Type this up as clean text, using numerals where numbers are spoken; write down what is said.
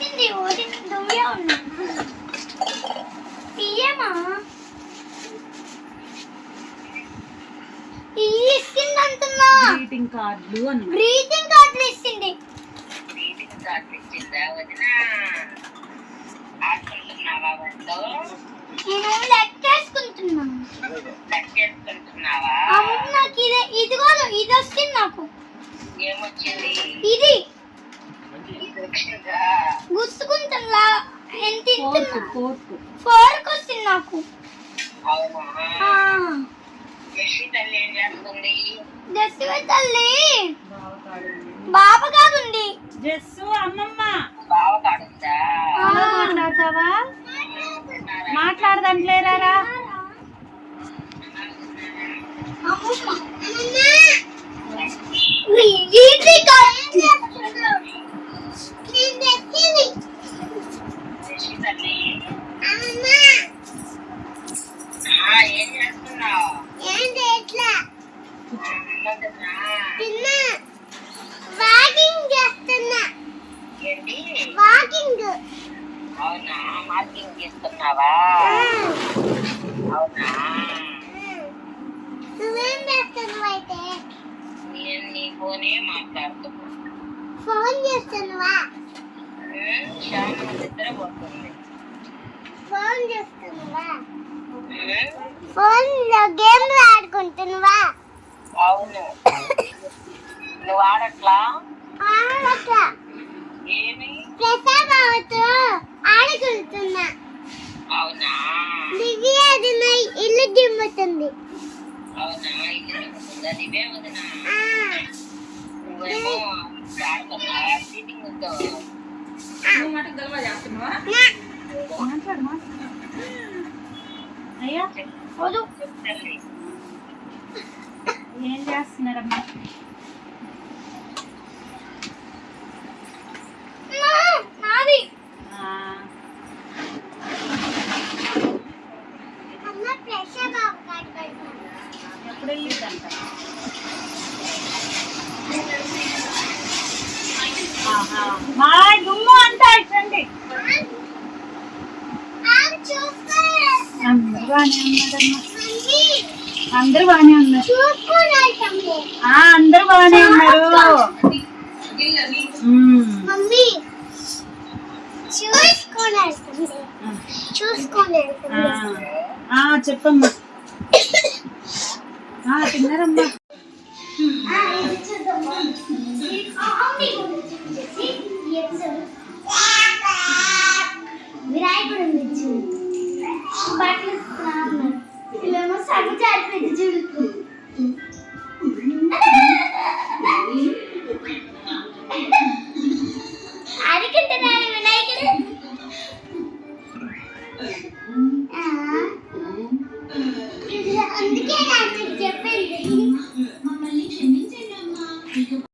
ఇచ్చింది ఓడి నువ్వే ఉన్నా తీయమా ఇచ్చింది అంటున్నా గ్రీటింగ్ కార్డులు అని గ్రీటింగ్ కార్డులు ఇచ్చింది నేను లెక్కేసుకుంటున్నాను అవును నాకు ఇది కాదు ఇది వస్తుంది నాకు ఇది గుర్తుకుంటున్నా ఎంత ఫోర్క్ వచ్చింది నాకు జస్సు తల్లి బాబా కాదుంది జస్సు అమ్మమ్మ మాట్లాడదంట్లేరా అవునా మార్కింగ్ చేస్తున్నావా? అవునా నువ్వేం చేస్తున్నావు అయితే? నేను నీ ఫోనే మాట్లాడుతున్నా. ఫోన్ చేస్తున్నావా? చాలా నిద్రపోతుంది. ఫోన్ చేస్తున్నావా? ఫోన్ లో గేమ్లు ఆడుకుంటున్నావా? అవును. నువ్వు ఆడట్లా? ఆడట్లా. ఏమి? ప్రసాబావతో ఆడుకుంటున్నా. అవునా? దిగి అది నా ఇల్లు దిమ్ముతుంది. అవునా? ఇల్లు దిమ్ముతుందా? దివే వదినా? నువ్వేమో ఆడుతున్నావా? సీటింగ్ ఉంటావు. నువ్వు మటుకు గలవా చేస్తున్నావా? మాట్లాడు అయ్యా వదు చెప్తాను. ఏం చేస్తున్నారమ్మా? నాది అమ్మ ప్రసాబావ కాడికి ఎప్పుడు వెళ్ళిందంట? మా గుమ్ము అంతా అయిపోయింది. అందరూ బాగానే ఉన్నారమ్మా. అందరూ బాగానే ఉన్నారు. అందరూ బాగానే ఉన్నారు. మమ్మీ చూసుకోండి చెప్పమ్మా. తిన్నారమ్మా.